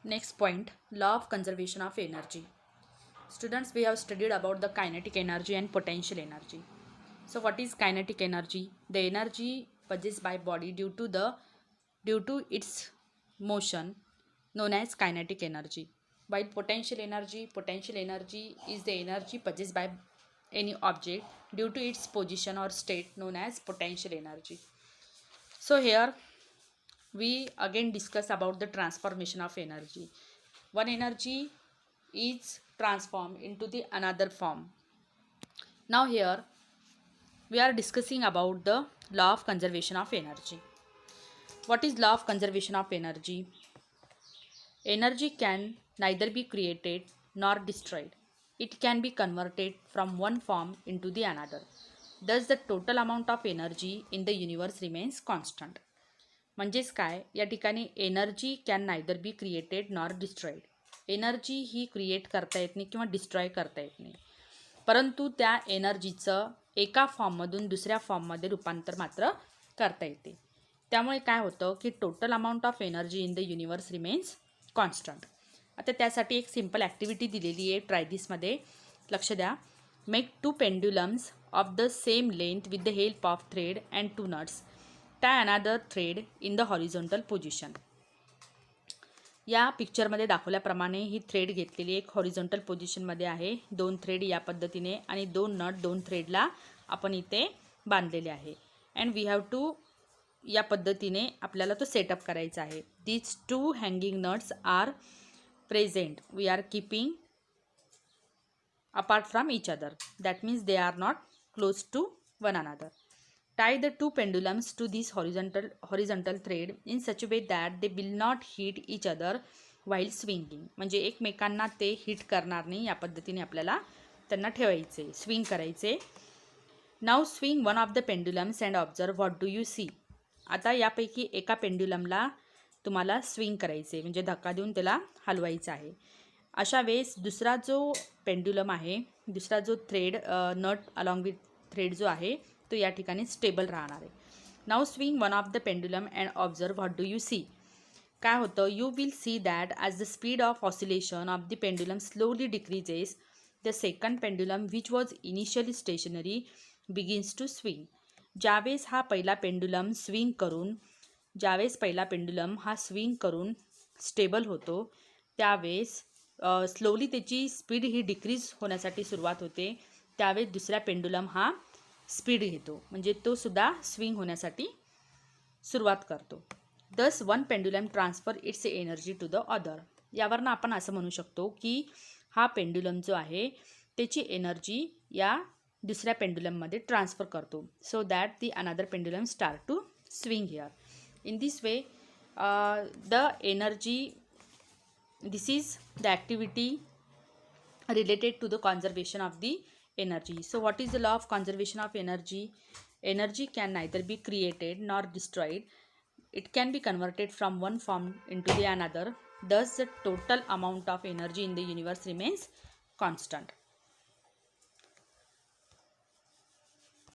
Next point, law of conservation of energy. Students, we have studied about the kinetic energy and potential energy. So what is kinetic energy? The energy possessed by body due to its motion known as kinetic energy. While potential energy is the energy possessed by any object due to its position or state known as potential energy. So here we again discuss about the transformation of energy. One energy is transformed into the another form. Now here we are discussing about the law of conservation of energy. What is law of conservation of energy? Energy can neither be created nor destroyed. It can be converted from one form into the another. Thus the total amount of energy in the universe remains constant. म्हणजेच काय, या ठिकाणी energy can neither be created nor destroyed. Energy he create करता येत नाही किंवा destroy करता येत नाही, परंतु त्या एनर्जीचं एका फॉर्ममधून दुसऱ्या फॉर्ममध्ये रूपांतर मात्र करता येते. त्यामुळे काय होतं की total amount of energy in the universe remains constant. आता त्यासाठी एक सिम्पल ॲक्टिव्हिटी दिलेली आहे ट्रायदिसमध्ये. लक्ष द्या. Make 2 pendulums of the same length with the help of thread and 2 nuts. tie another thread in the horizontal position. या पिक्चरमध्ये दाखवल्याप्रमाणे ही थ्रेड घेतलेली एक हॉरिझॉन्टल पोझिशनमध्ये आहे. 2 थ्रेड या पद्धतीने आणि 2 नट 2 थ्रेडला आपण इथे बांधलेले आहे. अँड वी हॅव टू या पद्धतीने आपल्याला तो सेटअप करायचा आहे. These 2 hanging nuts are present. We are keeping apart from each other. That means they are not close to one another. Tie the 2 pendulums to this horizontal thread in such a way that they will not hit each other while swinging. म्हणजे एकमेकांना ते hit करणार नाही या पद्धतीने आपल्याला त्यांना ठेवायचे, स्विंग करायचे. Now swing one of the pendulums and observe what do you see. आता यापैकी एका पेंड्युलमला तुम्हाला स्विंग करायचे, म्हणजे धक्का देऊन त्याला हलवायचं आहे. अशा वेळेस दुसरा जो पेंड्युलम आहे, दुसरा जो thread nut along with thread जो आहे तो या ठिकाणी स्टेबल राहणार आहे. Now swing one of the pendulum and observe what do you see. काय होतं, you will see that as the speed of oscillation of the pendulum slowly decreases, the second pendulum which was initially stationary begins to swing. ज्यावेळेस हा पहिला pendulum swing करून stable होतो, त्यावेळेस slowly त्याची speed ही decrease होण्यासाठी सुरुवात होते. त्यावेळेस दुसरा पेंड्युलम हा स्पीड घेतो, म्हणजे तो सुद्धा स्विंग होण्यासाठी सुरुवात करतो. Thus one pendulum transfer its energy to the other. यावरनं आपण असं म्हणू शकतो की हा पेंड्युलम जो आहे त्याची एनर्जी या दुसऱ्या पेंड्युलममध्ये ट्रान्सफर करतो, so that the another pendulum start to swing here. In this way the energy, this is the activity related to the conservation of the energy. So what is the law of conservation of energy? Energy can neither be created nor destroyed. It can be converted from one form into the another. Thus the total amount of energy in the universe remains constant.